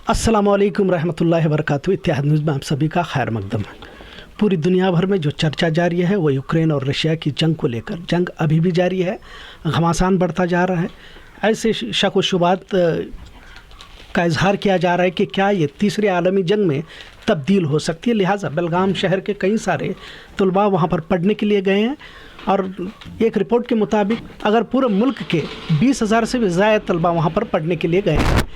अस्सलामुअलैकुम रहमतुल्लाहि व बरकातहू। इत्तेहाद न्यूज़ में आप सभी का खैर मकदम है। पूरी दुनिया भर में जो चर्चा जारी है वो यूक्रेन और रशिया की जंग को लेकर। जंग अभी भी जारी है, घमासान बढ़ता जा रहा है। ऐसे शक व शुबात का इजहार किया जा रहा है कि क्या ये तीसरी आलमी जंग में तब्दील हो सकती है। लिहाजा बेलगाम शहर के कई सारे तलबा वहाँ पर पढ़ने के लिए गए हैं और एक रिपोर्ट के मुताबिक अगर पूरे मुल्क के 20,000 से भी ज़्यादा तलबा वहाँ पर पढ़ने के लिए गए हैं।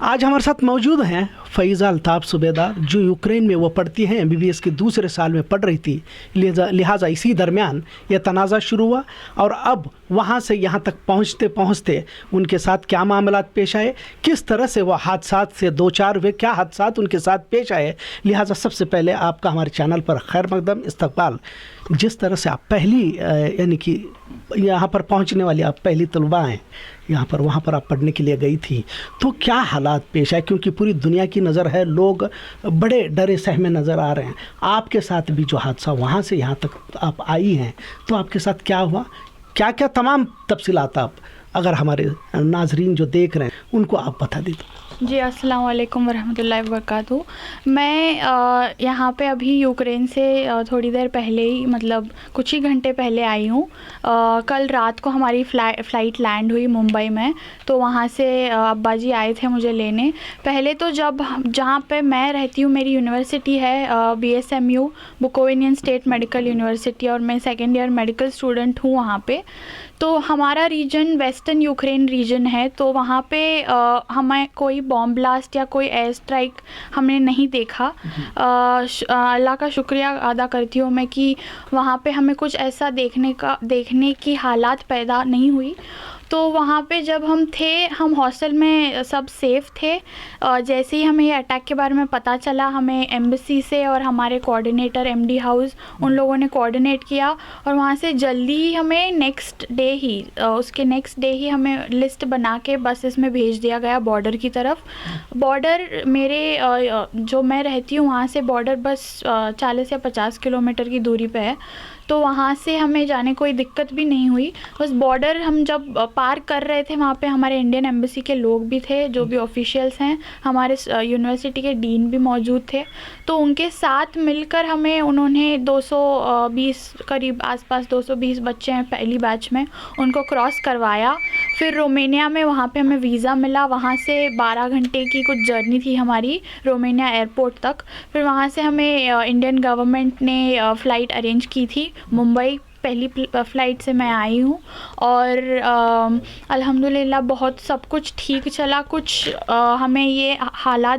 आज हमारे साथ मौजूद हैं फ़ैज़ा अल्ताफ़ सुबेदार, जो यूक्रेन में वो पढ़ती हैं, MBBS के दूसरे साल में पढ़ रही थी। लिहाजा इसी दरमियान यह तनाज़ा शुरू हुआ और अब वहाँ से यहाँ तक पहुँचते पहुँचते उनके साथ क्या मामलात पेश आए, किस तरह से वह हादसात से दो चार हुए, क्या हादसात उनके साथ पेश आए। लिहाजा सबसे पहले आपका हमारे चैनल पर खैर मकदम, इस्तकबाल। जिस तरह से आप पहली यानी कि यहाँ पर पहुँचने वाली आप पहली तलबा हैं, यहाँ पर वहाँ पर आप पढ़ने के लिए गई थी, तो क्या हालात पेश आए? क्योंकि पूरी दुनिया की नज़र है, लोग बड़े डरे सहमे नज़र आ रहे हैं। आपके साथ भी जो हादसा, वहाँ से यहाँ तक आप आई हैं, तो आपके साथ क्या हुआ, क्या क्या तमाम तफसीलात आप अगर हमारे नाजरीन जो देख रहे हैं उनको आप बता दीजिए। जी, अस्सलाम वालेकुम वरहमतुल्लाहि वबरकातुहू। मैं यहाँ पे अभी यूक्रेन से थोड़ी देर पहले ही, मतलब कुछ ही घंटे पहले आई हूँ। कल रात को हमारी फ़्लाइट लैंड हुई मुंबई में, तो वहाँ से अब्बा जी आए थे मुझे लेने। पहले तो जहाँ पे मैं रहती हूँ, मेरी यूनिवर्सिटी है BSMU, बुकोविनियन स्टेट मेडिकल यूनिवर्सिटी, और मैं सेकेंड ईयर मेडिकल स्टूडेंट हूँ वहाँ पे। तो हमारा रीजन वेस्टर्न यूक्रेन रीजन है, तो वहाँ पे हमें कोई बॉम्ब ब्लास्ट या कोई एयर स्ट्राइक हमने नहीं देखा। अल्लाह का शुक्रिया अदा करती हूँ मैं कि वहाँ पे हमें कुछ ऐसा देखने की हालात पैदा नहीं हुई। तो वहाँ पे जब हम थे, हम हॉस्टल में सब सेफ़ थे। जैसे ही हमें ये अटैक के बारे में पता चला, हमें एम्बेसी से और हमारे कोऑर्डिनेटर MD हाउस, उन लोगों ने कोऑर्डिनेट किया और वहाँ से जल्दी ही हमें उसके नेक्स्ट डे ही हमें लिस्ट बना के बसेस में भेज दिया गया बॉर्डर की तरफ। बॉर्डर मेरे जो मैं रहती हूँ वहाँ से बॉर्डर बस 40 या 50 किलोमीटर की दूरी पे है, तो वहाँ से हमें जाने कोई दिक्कत भी नहीं हुई। बस बॉर्डर हम जब पार कर रहे थे, वहाँ पे हमारे इंडियन एम्बेसी के लोग भी थे, जो भी ऑफिशियल्स हैं, हमारे यूनिवर्सिटी के डीन भी मौजूद थे। तो उनके साथ मिलकर हमें उन्होंने 220 करीब आसपास 220 बच्चे हैं पहली बैच में, उनको क्रॉस करवाया। फिर रोमेनिया में वहाँ पे हमें वीज़ा मिला। वहाँ से 12 घंटे की कुछ जर्नी थी हमारी रोमेनिया एयरपोर्ट तक। फिर वहाँ से हमें इंडियन गवर्नमेंट ने फ़्लाइट अरेंज की थी मुंबई। पहली फ़्लाइट से मैं आई हूँ और अल्हम्दुलिल्लाह बहुत सब कुछ ठीक चला। कुछ हमें ये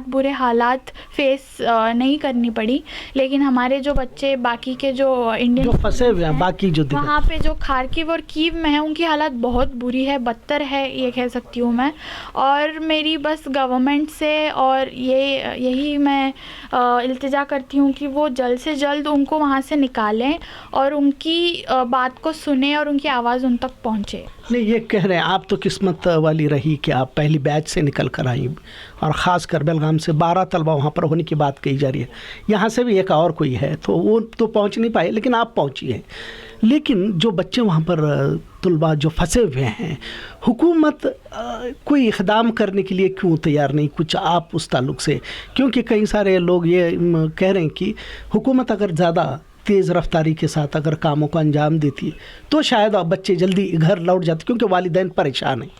बुरे हालात फेस नहीं करनी पड़ी, लेकिन हमारे जो बच्चे बाकी के जो इंडियन जो फंसे हुए हैं, बाकी जो वहाँ पे जो खार्किव और कीव में है, उनकी हालत बहुत बुरी है, बदतर है ये कह सकती हूँ मैं। और मेरी बस गवर्नमेंट से और यही मैं इल्तिजा करती हूँ कि वो जल्द से जल्द उनको वहाँ से निकालें और उनकी बात को सुने और उनकी आवाज़ उन तक पहुँचे। नहीं, ये कह रहे हैं आप तो किस्मत वाली रही कि आप पहली बैच से निकल कर आई, और ख़ास कर बेलगाम से 12 तलबा वहाँ पर होने की बात कही जा रही है। यहाँ से भी एक और कोई है, तो वो तो पहुँच नहीं पाए, लेकिन आप पहुँची हैं। लेकिन जो बच्चे वहाँ पर तलबा जो फंसे हुए हैं, हुकूमत कोई इक़दाम करने के लिए क्यों तैयार नहीं? कुछ आप उस ताल्लुक़ से, क्योंकि कई सारे लोग ये कह रहे हैं कि हुकूमत अगर ज़्यादा तेज़ रफ्तारी के साथ अगर कामों को अंजाम देती तो शायद बच्चे जल्दी घर लौट जाते, क्योंकि वालिदैन परेशान हैं।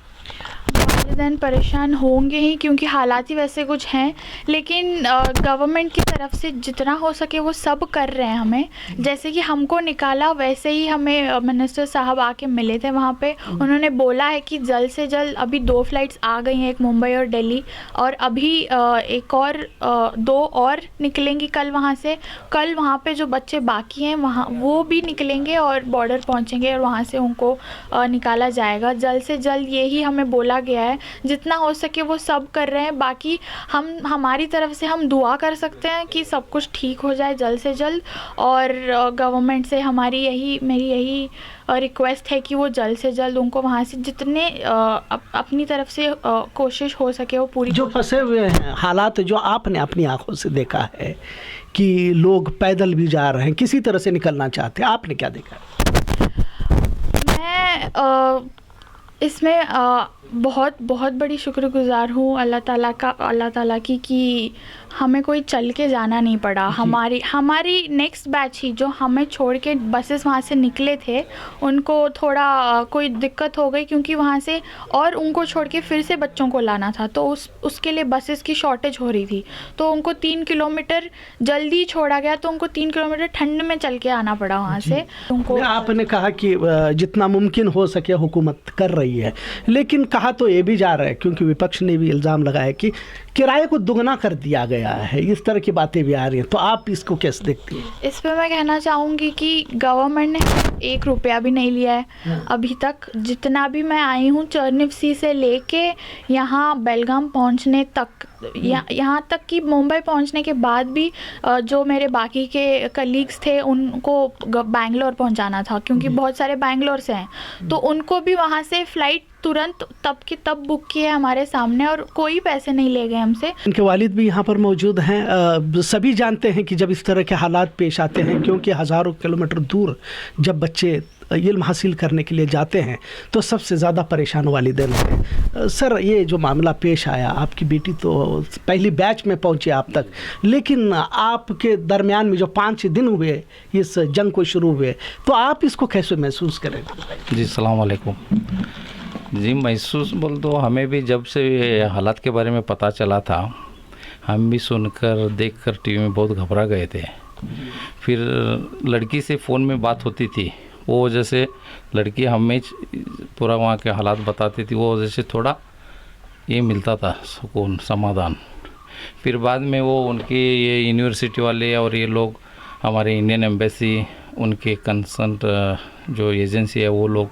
वालिदैन परेशान होंगे ही, क्योंकि हालात ही वैसे कुछ हैं। लेकिन गवर्नमेंट की तरफ से जितना हो सके वो सब कर रहे हैं हमें। जैसे कि हमको निकाला, वैसे ही हमें मिनिस्टर साहब आके मिले थे वहाँ पे। उन्होंने बोला है कि जल्द से जल्द, अभी 2 फ़्लाइट्स आ गई हैं, एक मुंबई और दिल्ली, और अभी एक और 2 और निकलेंगी कल वहाँ से। कल वहाँ पे जो बच्चे बाकी हैं वहाँ वो भी निकलेंगे और बॉर्डर पहुँचेंगे और वहाँ से उनको निकाला जाएगा जल्द से जल्द। यही हमें बोला गया है, जितना हो सके वो सब कर रहे हैं। बाकी हमारी तरफ से हम दुआ कर सकते हैं कि सब कुछ ठीक हो जाए जल्द से जल्द, और गवर्नमेंट से मेरी यही रिक्वेस्ट है कि वो जल्द से जल्द उनको वहाँ से जितने अपनी तरफ से कोशिश हो सके वो पूरी। जो फंसे हुए हैं, हालात जो आपने अपनी आंखों से देखा है कि लोग पैदल भी जा रहे हैं, किसी तरह से निकलना चाहते हैं, आपने क्या देखा? मैं इसमें बहुत बहुत बड़ी शुक्रगुज़ार हूँ अल्लाह ताला की कि हमें कोई चल के जाना नहीं पड़ा। हमारी नेक्स्ट बैच ही जो हमें छोड़ के बसेस वहाँ से निकले थे, उनको थोड़ा कोई दिक्कत हो गई क्योंकि वहाँ से और उनको छोड़ के फिर से बच्चों को लाना था, तो उसके लिए बसेस की शॉर्टेज हो रही थी। तो उनको 3 किलोमीटर जल्दी छोड़ा गया, तो उनको 3 किलोमीटर ठंड में चल के आना पड़ा वहाँ से। उनको आपने कहा कि जितना मुमकिन हो सके हुकूमत कर रही है, लेकिन कहा तो ये भी जा रहा है, क्योंकि विपक्ष ने भी इल्ज़ाम लगाया कि किराए को दुगना कर दिया गया है, इस तरह की बातें भी आ रही हैं। तो आप इसको कैसे देखती हैं? इस पे मैं कहना चाहूँगी कि गवर्नमेंट ने 1 रुपया भी नहीं लिया है अभी तक। जितना भी मैं आई हूँ चरनिवसी से लेके यहाँ बेलगाम पहुँचने तक, यहाँ तक कि मुंबई पहुँचने के बाद भी जो मेरे बाकी के कलीग्स थे उनको बैंगलोर पहुँचाना था, क्योंकि बहुत सारे बैंगलोर से हैं, तो उनको भी वहाँ से फ़्लाइट तुरंत तब की तब बुक की है हमारे सामने, और कोई पैसे नहीं ले गए हमसे। इनके वालिद भी यहाँ पर मौजूद हैं। सभी जानते हैं कि जब इस तरह के हालात पेश आते हैं, क्योंकि हज़ारों किलोमीटर दूर जब बच्चे इल्म हासिल करने के लिए जाते हैं तो सबसे ज़्यादा परेशान वालिदैन होते हैं। सर, ये जो मामला पेश आया, आपकी बेटी तो पहली बैच में पहुँची आप तक, लेकिन आपके दरमियान में जो 5 दिन हुए इस जंग को शुरू हुए, तो आप इसको कैसे महसूस करें? जी, अस्सलाम वालेकुम। जी, महसूस बोल तो हमें भी जब से हालात के बारे में पता चला था, हम भी सुनकर देखकर टीवी में बहुत घबरा गए थे। फिर लड़की से फ़ोन में बात होती थी, वो वजह से लड़की हमें पूरा वहाँ के हालात बताती थी, वो वजह से थोड़ा ये मिलता था सुकून, समाधान। फिर बाद में वो उनके ये यूनिवर्सिटी वाले और ये लोग, हमारे इंडियन एम्बेसी, उनके कंसर्न जो एजेंसी है, वो लोग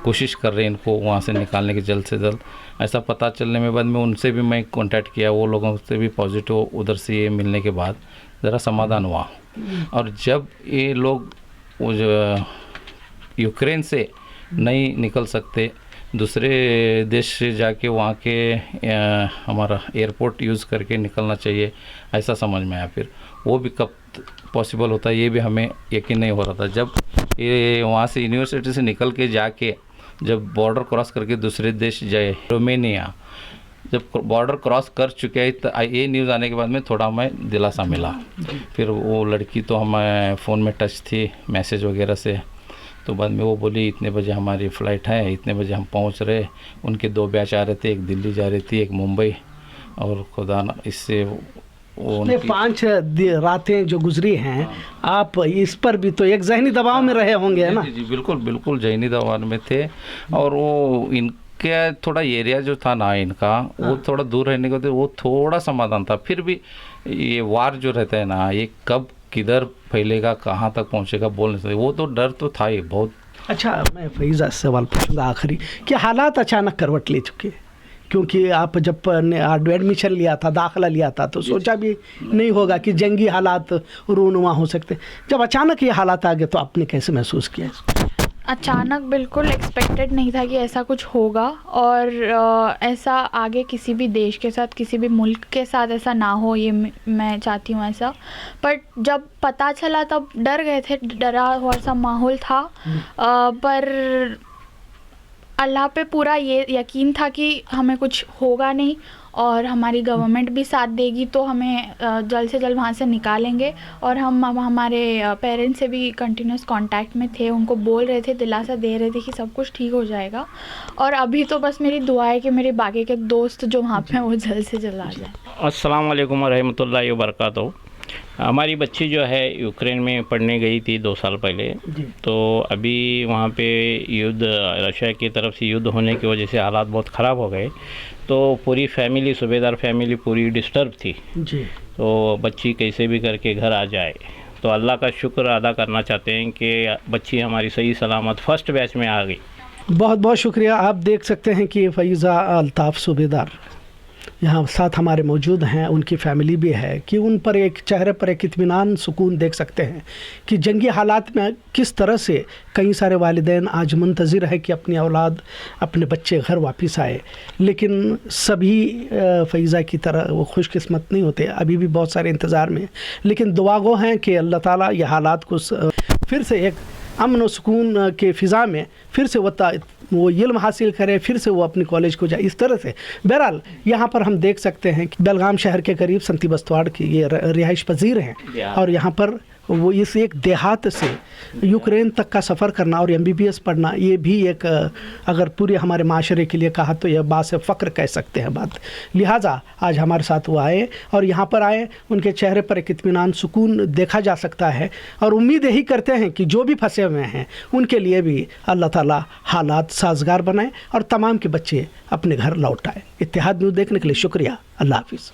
कोशिश कर रहे हैं इनको वहाँ से निकालने की जल्द से जल्द। ऐसा पता चलने में बाद में उनसे भी मैं कांटेक्ट किया, वो लोगों से भी पॉजिटिव उधर से ये मिलने के बाद ज़रा समाधान हुआ। और जब ये लोग वो जो यूक्रेन से नहीं निकल सकते, दूसरे देश से जाके वहाँ के हमारा एयरपोर्ट यूज़ करके निकलना चाहिए, ऐसा समझ में आया। फिर वो भी कब पॉसिबल होता है ये भी हमें यकीन नहीं हो रहा था। जब ये वहाँ से यूनिवर्सिटी से निकल के जाके जब बॉर्डर क्रॉस करके दूसरे देश जाए, रोमेनिया, जब बॉर्डर क्रॉस कर चुके हैं, तो ये न्यूज़ आने के बाद में थोड़ा हमें दिलासा मिला। फिर वो लड़की तो हमें फ़ोन में टच थी मैसेज वगैरह से, तो बाद में वो बोली इतने बजे हमारी फ़्लाइट है, इतने बजे हम पहुंच रहे। उनके 2 बैच आ रहे थे, एक दिल्ली जा रही थी, एक मुंबई, और खुदा न इससे वो 5 रातें जो गुजरी हैं, आप इस पर भी तो एक ज़हनी दबाव में रहे होंगे, है ना? जी, बिल्कुल बिल्कुल ज़हनी दबाव में थे। और वो इनके थोड़ा एरिया जो था ना इनका, वो थोड़ा दूर रहने को, तो वो थोड़ा समाधान था। फिर भी ये वार जो रहता है ना, ये कब किधर फैलेगा, कहाँ तक पहुँचेगा बोल नहीं सकते, वो तो डर तो था ही बहुत। अच्छा, मैं फैज़ा सवाल पूछूंगा आखिरी, कि हालात अचानक करवट ले चुके, क्योंकि आप जब एडमिशन लिया था, दाखिला लिया था, तो सोचा भी नहीं होगा कि जंगी हालात रूनुमा हो सकते। जब अचानक ये हालात आ गए तो आपने कैसे महसूस किया? अचानक बिल्कुल एक्सपेक्टेड नहीं था कि ऐसा कुछ होगा, और ऐसा आगे किसी भी देश के साथ, किसी भी मुल्क के साथ ऐसा ना हो, ये मैं चाहती हूँ ऐसा। पर जब पता चला तब डर गए थे, डरा हुआ सा माहौल था, पर अल्लाह पे पूरा ये यकीन था कि हमें कुछ होगा नहीं, और हमारी गवर्नमेंट भी साथ देगी, तो हमें जल्द से जल्द वहाँ से निकालेंगे। और हम हमारे पेरेंट्स से भी कंटिन्यूस कांटेक्ट में थे, उनको बोल रहे थे, दिलासा दे रहे थे कि सब कुछ ठीक हो जाएगा। और अभी तो बस मेरी दुआ है कि मेरे बाकी के दोस्त जो वहाँ पे हैं वो जल्द से जल्द आ जाए। अस्सलाम वालेकुम रहमतुल्लाहि व बरकातहू। हमारी बच्ची जो है यूक्रेन में पढ़ने गई थी 2 साल पहले, तो अभी वहाँ पे युद्ध, रशिया की तरफ से युद्ध होने की वजह से हालात बहुत ख़राब हो गए, तो पूरी फैमिली, सूबेदार फैमिली पूरी डिस्टर्ब थी जी। तो बच्ची कैसे भी करके घर आ जाए, तो अल्लाह का शुक्र अदा करना चाहते हैं कि बच्ची हमारी सही सलामत फर्स्ट बैच में आ गई। बहुत बहुत शुक्रिया। आप देख सकते हैं कि फ़ैज़ा अल्ताफ़ सूबेदार यहाँ साथ हमारे मौजूद हैं, उनकी फ़ैमिली भी है, कि उन पर एक चेहरे पर एक इत्मीनान, सुकून देख सकते हैं कि जंगी हालात में किस तरह से कई सारे वालिदैन आज मुंतज़िर है कि अपनी औलाद, अपने बच्चे घर वापस आए। लेकिन सभी फ़ैज़ा की तरह वो खुशकिस्मत नहीं होते, अभी भी बहुत सारे इंतज़ार में। लेकिन दुआगो हैं कि अल्लाह ताला ये हालात को फिर से एक अमन और सुकून के फ़िज़ा में फिर से वो वो इल्म हासिल करे, फिर से वो अपनी कॉलेज को जाए, इस तरह से। बहरहाल यहाँ पर हम देख सकते हैं कि बेलगाम शहर के करीब संती बस्तवाड़ की ये रिहाइश पजीर हैं, और यहाँ पर वो इस एक देहात से यूक्रेन तक का सफ़र करना और MBBS पढ़ना, ये भी एक अगर पूरे हमारे माशरे के लिए कहा तो यह बात फ़ख्र कह सकते हैं बात। लिहाजा आज हमारे साथ वो आए और यहाँ पर आए, उनके चेहरे पर एक इत्मीनान सुकून देखा जा सकता है, और उम्मीद यही करते हैं कि जो भी फंसे हुए हैं उनके लिए भी अल्लाह ताला हालात साजगार बनाए और तमाम के बच्चे अपने घर लौट आए। इत्तेहाद न्यूज़ देखने के लिए शुक्रिया। अल्लाह हाफिज़।